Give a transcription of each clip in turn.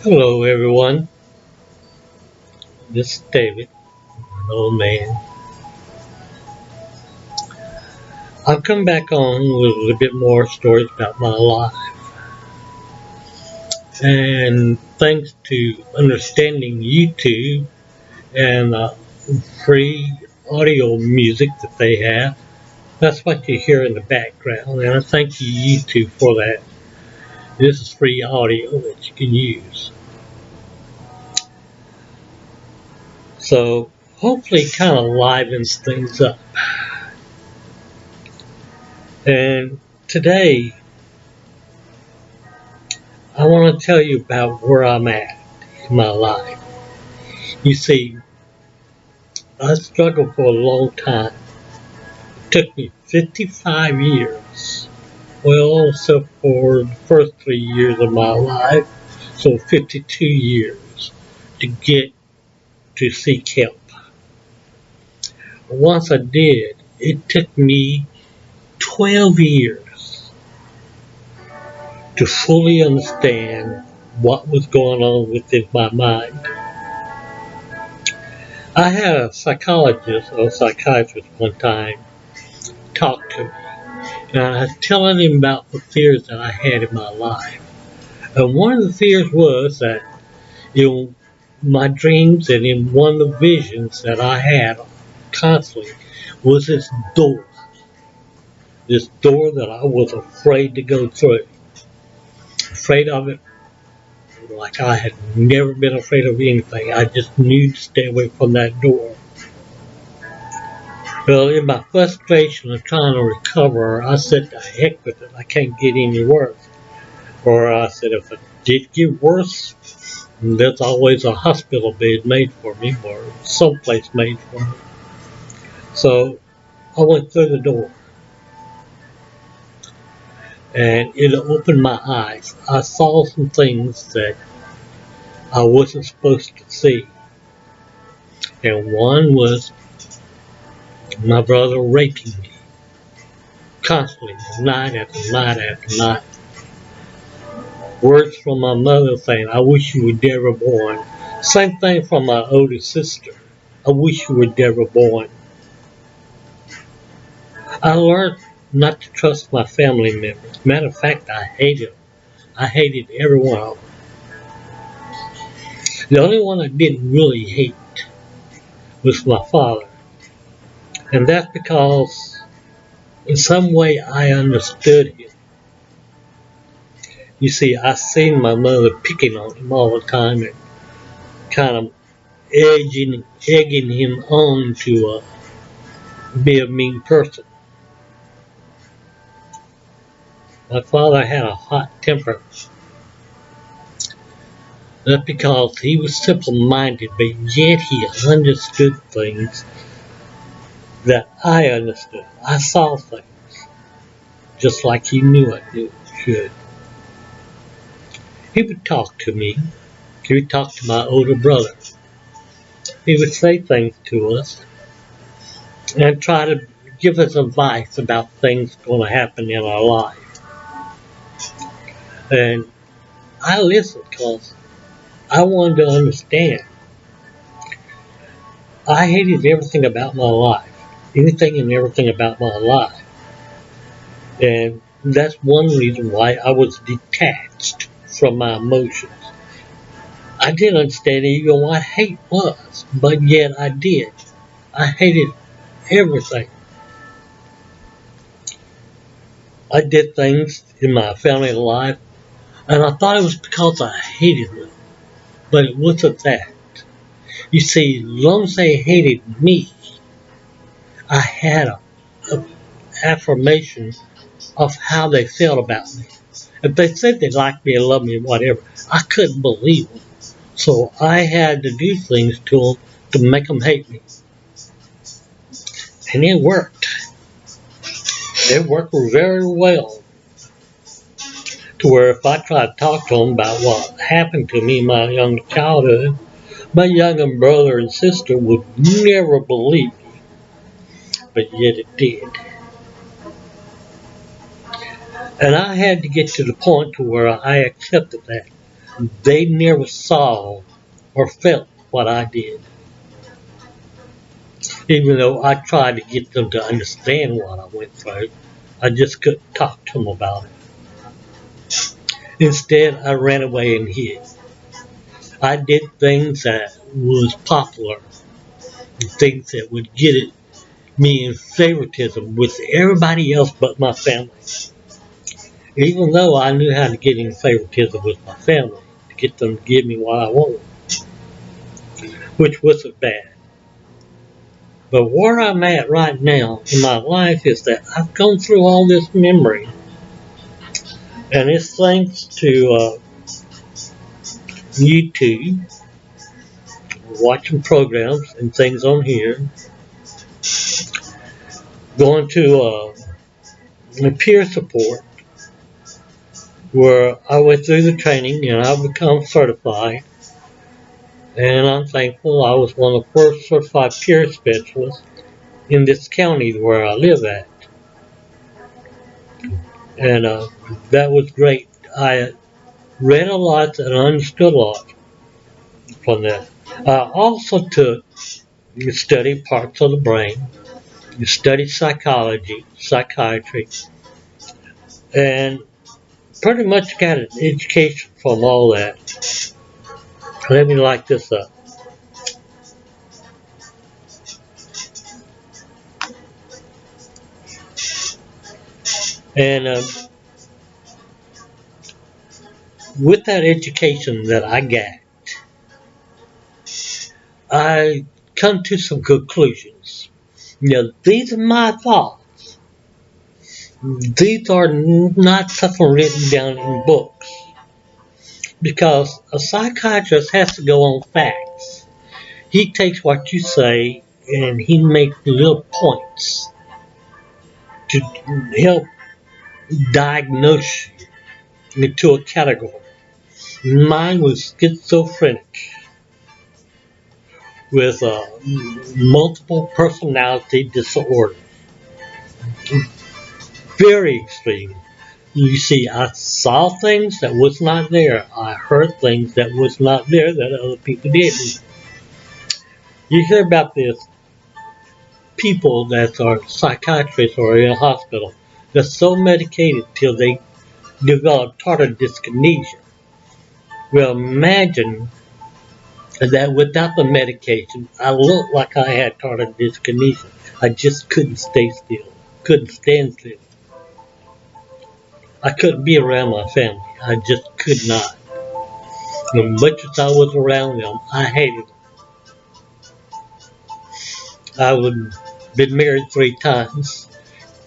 Hello everyone, this is David, an old man. I've come back on with a little bit more stories about my life. And thanks to understanding YouTube and free audio music that they have, that's what you hear in the background. And I thank you YouTube for that. This is free audio that you can use. So hopefully it kind of livens things up. And today I want to tell you about where I'm at in my life. You see, I struggled for a long time. It took me 55 years. Well, except for the first 3 years of my life, so 52 years to get to seek help. Once I did, it took me 12 years to fully understand what was going on within my mind. I had a psychologist or psychiatrist one time talk to me, and I was telling him about the fears that I had in my life. And one of the fears was that in my dreams and in one of the visions that I had constantly was this door that I was afraid to go through. Afraid of it, like I had never been afraid of anything. I just knew to stay away from that door. Well, in my frustration of trying to recover, I said, "The heck with it, I can't get any worse." Or I said, if it did get worse, there's always a hospital bed made for me or someplace made for me. So I went through the door and it opened my eyes. I saw some things that I wasn't supposed to see. And one was my brother raping me constantly, night after night after night. Words from my mother saying, "I wish you were never born." Same thing from my older sister. "I wish you were never born." I learned not to trust my family members. Matter of fact, I hated them. I hated every one of them. The only one I didn't really hate was my father. And that's because in some way I understood him. You see, I seen my mother picking on him all the time and kind of egging him on to be a mean person. My father had a hot temper. That's because he was simple-minded, but yet he understood things that I understood. I saw things just like he knew I should. He would talk to me. He would talk to my older brother. He would say things to us and try to give us advice about things going to happen in our life. And I listened because I wanted to understand. I hated everything about my life. Anything and everything about my life. And that's one reason why I was detached from my emotions. I didn't understand even what hate was, but yet I did. I hated everything. I did things in my family life, and I thought it was because I hated them, but it wasn't that. You see, as long as they hated me, I had a affirmation of how they felt about me. If they said they liked me and loved me, whatever, I couldn't believe them. So I had to do things to them to make them hate me. And it worked. It worked very well. To where if I tried to talk to them about what happened to me in my young childhood, my younger brother and sister would never believe me. But yet it did. And I had to get to the point to where I accepted that. they never saw or felt what I did. Even though I tried to get them to understand what I went through, I just couldn't talk to them about it. Instead, I ran away and hid. I did things that was popular, things that would get me in favoritism with everybody else but my family. Even though I knew how to get in favoritism with my family, to get them to give me what I wanted, which wasn't bad. But where I'm at right now in my life is that I've gone through all this memory, and it's thanks to YouTube, watching programs and things on here, going to peer support, where I went through the training and I've become certified. And I'm thankful I was one of the first certified peer specialists in this county where I live at. And that was great. I read a lot and understood a lot from that. I also took study parts of the brain, studied psychology, psychiatry, and pretty much got an education from all that. Let me light this up. And with that education that I got, I come to some conclusions. Now, these are my thoughts. These are not something written down in books because a psychiatrist has to go on facts. He takes what you say and he makes little points to help diagnose you into a category. Mine was schizophrenic with multiple personality disorder. Very extreme. You see, I saw things that was not there. I heard things that was not there that other people didn't. You hear about this people that are psychiatrists or in a hospital that's so medicated till they develop tardive dyskinesia. Well, imagine that without the medication, I looked like I had tardive dyskinesia. I just couldn't stay still, couldn't stand still. I couldn't be around my family. I just could not. As much as I was around them, I hated them. I would been married 3 times,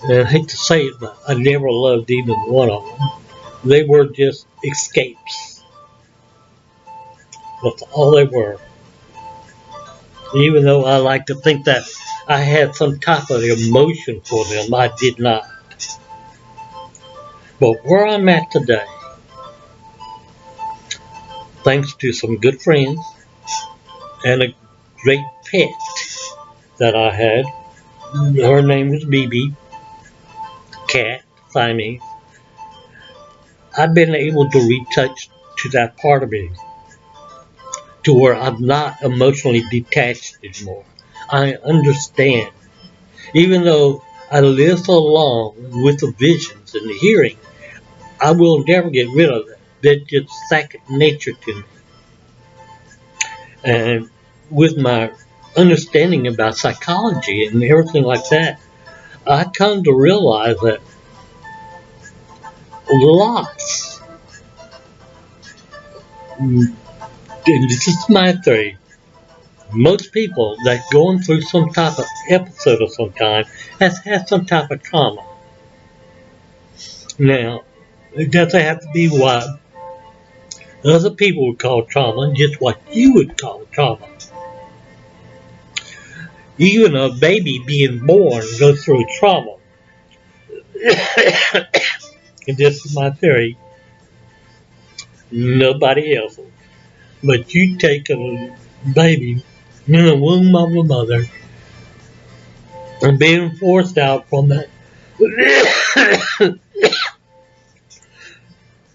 and I hate to say it, but I never loved even one of them. They were just escapes. That's all they were. Even though I like to think that I had some type of emotion for them, I did not. But where I'm at today, thanks to some good friends and a great pet that I had, her name was BB, cat, Siamese, I've been able to retouch to that part of me to where I'm not emotionally detached anymore. I understand. Even though I live so long with the visions and the hearing, I will never get rid of that. That's just second nature to me. And with my understanding about psychology and everything like that, I come to realize that lots, and this is my theory, most people that going through some type of episode of some kind has had some type of trauma. Now, it doesn't have to be what other people would call trauma, just what you would call trauma. Even a baby being born goes through trauma. And this is my theory, nobody else's. But you take a baby in the womb of a mother and being forced out from that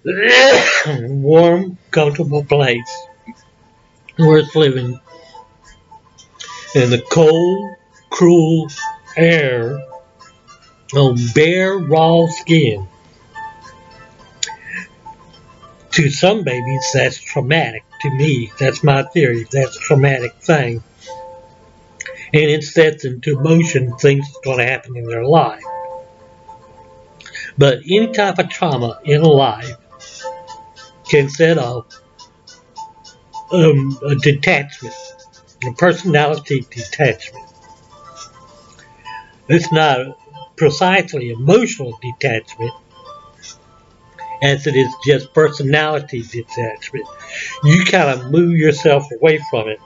warm, comfortable place worth living in the cold, cruel air on bare, raw skin. To some babies, that's traumatic. To me, that's my theory. That's a traumatic thing. And it sets into motion things that's going to happen in their life. But any type of trauma in life can set off a detachment, a personality detachment. It's not precisely emotional detachment as it is just personality detachment. You kind of move yourself away from it.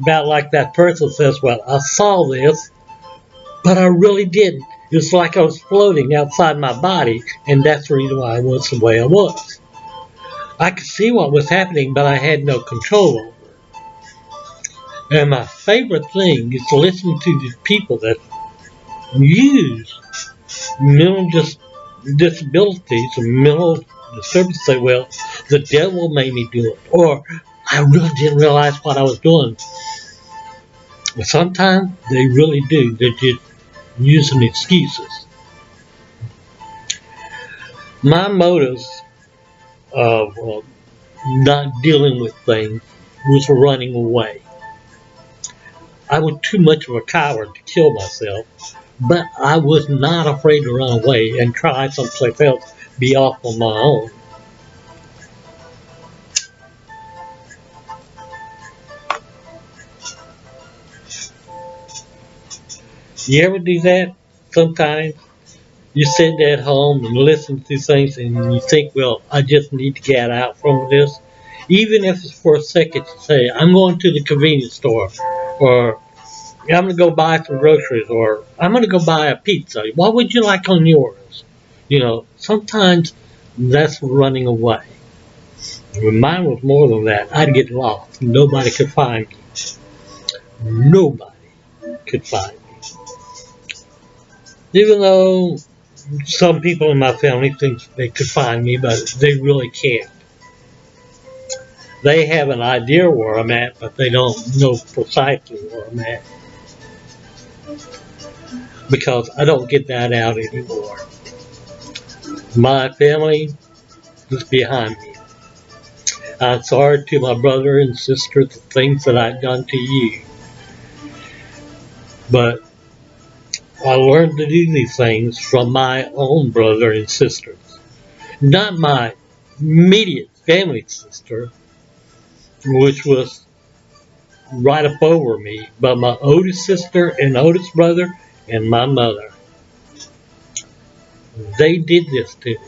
About like that person says, well, I saw this, but I really didn't. It's like I was floating outside my body, and that's the reason why I was the way I was. I could see what was happening, but I had no control over it. And my favorite thing is to listen to these people that use mental disabilities or mental disturbances. Say, well, the devil made me do it, or I really didn't realize what I was doing. But sometimes they really do. They're just using excuses. My motives of not dealing with things was running away. I was too much of a coward to kill myself, but I was not afraid to run away and try someplace else, be off on my own. You ever do that? Sometimes you sit at home and listen to things and you think, well, I just need to get out from this. Even if it's for a second to say, I'm going to the convenience store, or I'm going to go buy some groceries, or I'm going to go buy a pizza. What would you like on yours? Sometimes that's running away. When mine was more than that, I'd get lost. Nobody could find me. Nobody could find me. Even though some people in my family think they could find me, but they really can't. They have an idea where I'm at, but they don't know precisely where I'm at. Because I don't get that out anymore. My family is behind me. I'm sorry to my brother and sister the things that I've done to you. But I learned to do these things from my own brother and sisters. Not my immediate family sister, which was right up over me, but my oldest sister and oldest brother and my mother. They did this to me.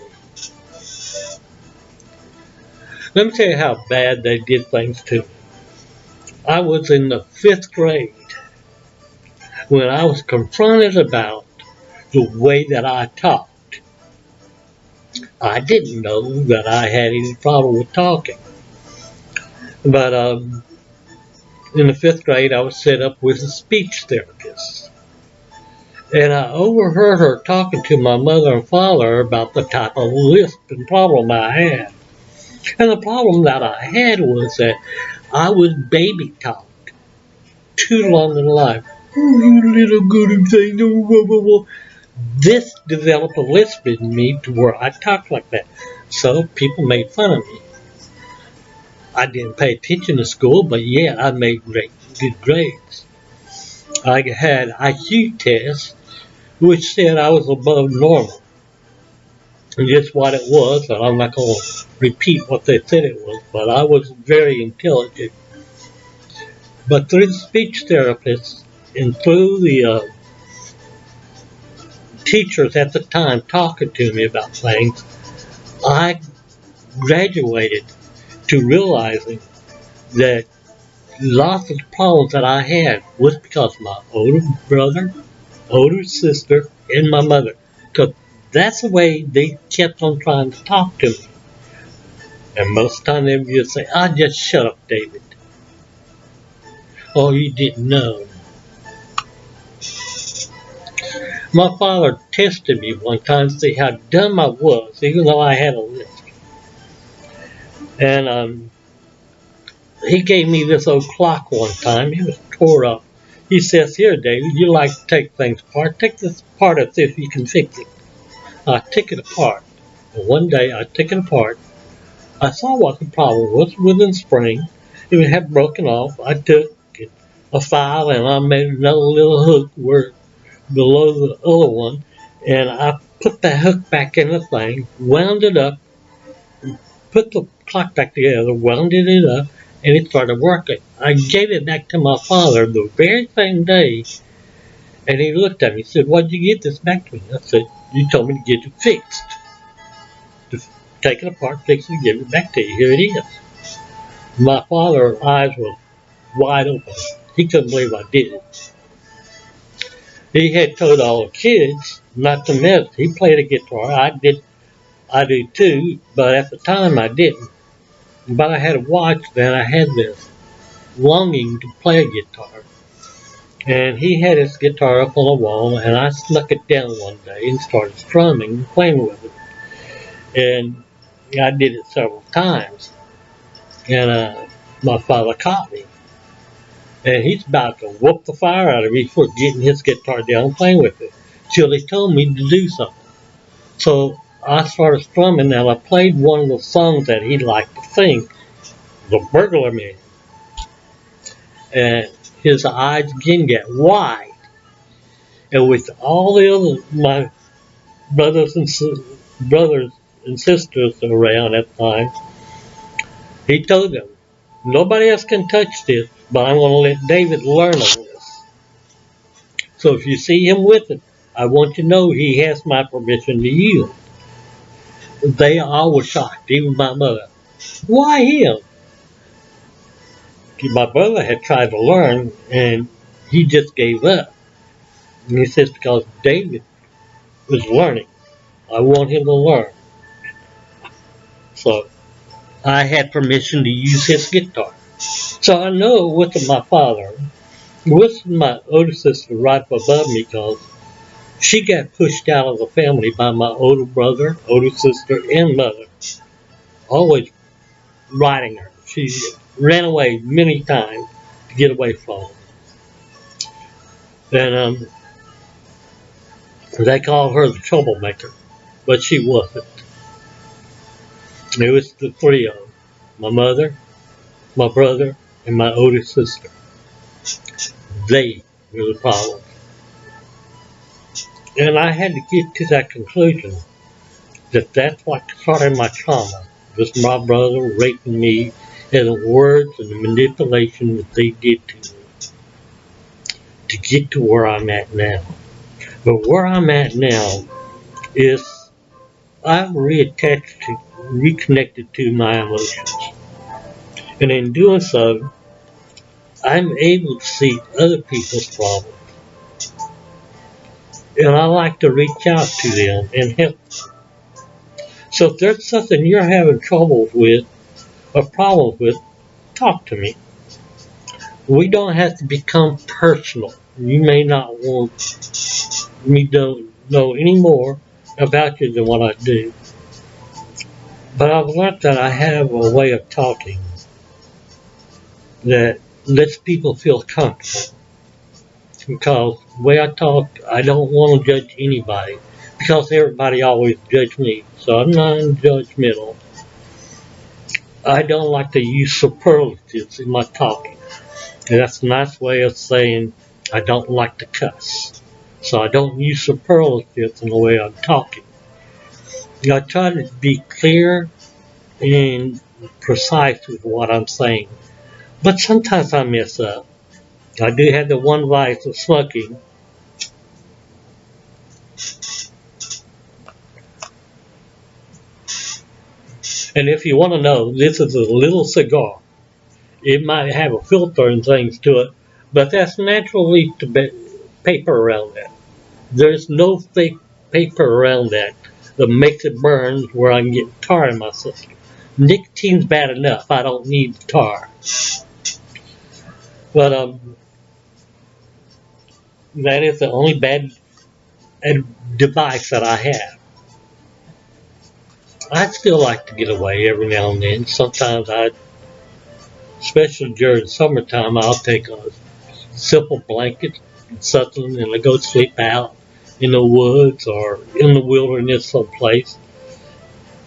Let me tell you how bad they did things to me. I was in the 5th grade when I was confronted about the way that I talked. I didn't know that I had any problem with talking. But in the 5th grade, I was set up with a speech therapist. And I overheard her talking to my mother and father about the type of lisp and problem I had. And the problem that I had was that I was baby talked too long in life. Oh, you little goody thing. This developed a lisp in me to where I talked like that. So people made fun of me. I didn't pay attention to school, but yet I made good grades. I had IQ tests which said I was above normal. And just what it was, and I'm not going to repeat what they said it was, but I was very intelligent. But through the speech therapists and through the teachers at the time talking to me about things, I graduated to realizing that lots of the problems that I had was because of my older brother, older sister, and my mother. Because that's the way they kept on trying to talk to me. And most of the time they would just say, just shut up, David. Oh, you didn't know. My father tested me one time to see how dumb I was, even though I had a lisp. And he gave me this old clock one time. It was tore up. He says, "Here, David, you like to take things apart. Take this apart and see if you can fix it." I took it apart. And one day I took it apart. I saw what the problem was within spring. It had broken off. I took a file and I made another little hook where below the other one, and I put the hook back in the thing, wound it up, put the clock back together, wound it up, and it started working. I gave it back to my father the very same day, and he looked at me and said, "Why'd you get this back to me?" I said, "You told me to get it fixed. To take it apart, fix it, and give it back to you. Here it is." My father's eyes were wide open. He couldn't believe I did it. He had told all the kids not to mess. He played a guitar. I do too, but at the time I didn't. But I had a watch that I had this longing to play a guitar. And he had his guitar up on the wall, and I snuck it down one day and started strumming and playing with it. And I did it several times. And my father caught me. And he's about to whoop the fire out of me for getting his guitar down and playing with it. Till he told me to do something. So I started strumming, and I played one of the songs that he liked to sing, The Burglar Man. And his eyes again got wide. And with all the other my brothers and sisters around at the time, he told them, "Nobody else can touch this, but I'm going to let David learn on this. So if you see him with it, I want you to know he has my permission to use it." They all were shocked, even my mother. "Why him?" My brother had tried to learn, and he just gave up. And he says, "Because David was learning. I want him to learn." So I had permission to use his guitar. So I know with my father, with my older sister right above me, because she got pushed out of the family by my older brother, older sister, and mother, always riding her. She ran away many times to get away from them. And they called her the troublemaker, but she wasn't. It was the three of them: my mother, my brother, and my older sister. They were the problem. And I had to get to that conclusion that that's what started my trauma. Was my brother raping me, and the words and the manipulation that they did to get to where I'm at now. But where I'm at now is I'm reconnected to my emotions. And in doing so, I'm able to see other people's problems. And I like to reach out to them and help. So if there's something you're having trouble with or problems with, talk to me. We don't have to become personal. You may not want me to know any more about you than what I do. But I've learned that I have a way of talking that lets people feel comfortable. Because the way I talk, I don't want to judge anybody. Because everybody always judge me. So I'm non-judgmental. I don't like to use superlatives in my talking. And that's a nice way of saying I don't like to cuss. So I don't use superlatives in the way I'm talking. I try to be clear and precise with what I'm saying. But sometimes I mess up. I do have the one vice of smoking. And if you want to know, this is a little cigar. It might have a filter and things to it, but that's naturally paper around that. There's no fake paper around that makes it burn where I can get tar in my system. Nicotine's bad enough. I don't need the tar. But that is the only bad device that I have. I'd still like to get away every now and then. Sometimes especially during summertime, I'll take a simple blanket and something and I go sleep out in the woods or in the wilderness someplace.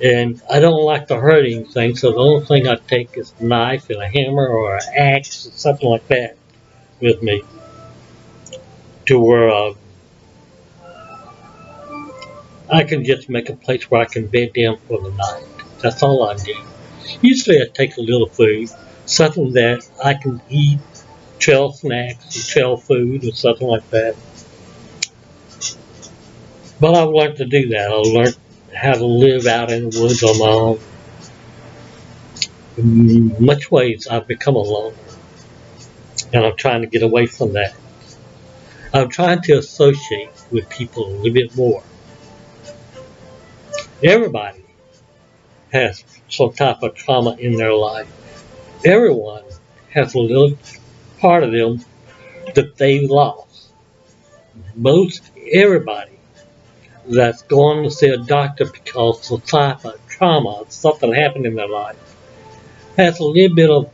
And I don't like to hurt anything, so the only thing I take is a knife and a hammer or an axe or something like that with me to where I can just make a place where I can bed down for the night. That's all I need. Usually I take a little food, something that I can eat, trail snacks or trail food or something like that. But I've learned to do that. I've learned how to live out in the woods on my own. In much ways, I've become alone, and I'm trying to get away from that. I'm trying to associate with people a little bit more. Everybody has some type of trauma in their life. Everyone has a little part of them that they lost. Most everybody that's going to see a doctor because of type of trauma, something happened in their life, has a little bit of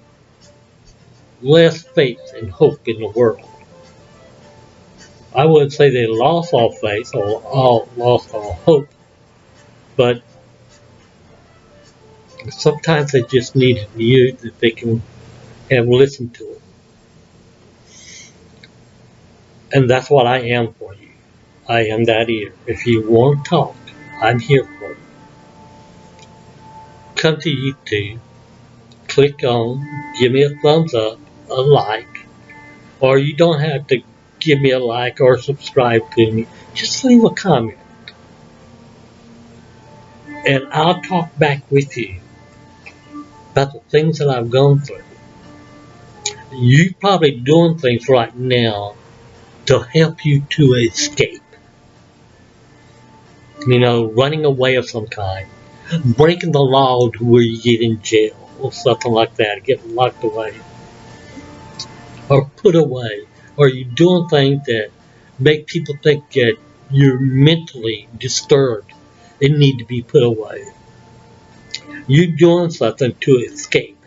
less faith and hope in the world. I wouldn't say they lost all faith or lost all hope, but sometimes they just need you that they can have listened to it. And that's what I am for you. I am that ear. If you want to talk, I'm here for you. Come to YouTube, click on, give me a thumbs up, a like, or you don't have to give me a like or subscribe to me. Just leave a comment, and I'll talk back with you about the things that I've gone through. You're probably doing things right now to help you to escape. Running away of some kind, breaking the law to where you get in jail or something like that, get locked away or put away, or you doing things that make people think that you're mentally disturbed and need to be put away. You're doing something to escape.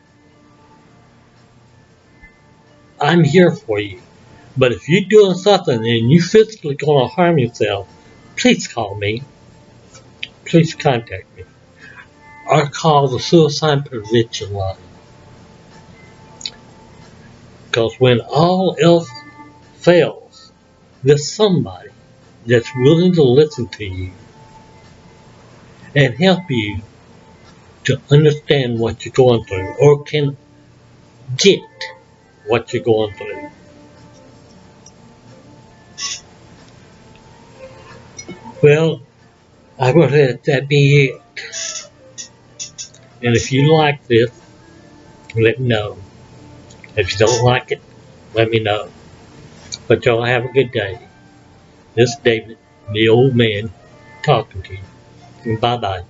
I'm here for you. But if you're doing something and you physically going to harm yourself, please call me. Please contact me. Or call the suicide prevention line. Because when all else fails, there's somebody that's willing to listen to you and help you to understand what you're going through or can get what you're going through. Well, I'm going to let that be it. And if you like this, let me know. If you don't like it, let me know. But y'all have a good day. This is David, the old man, talking to you. Bye-bye.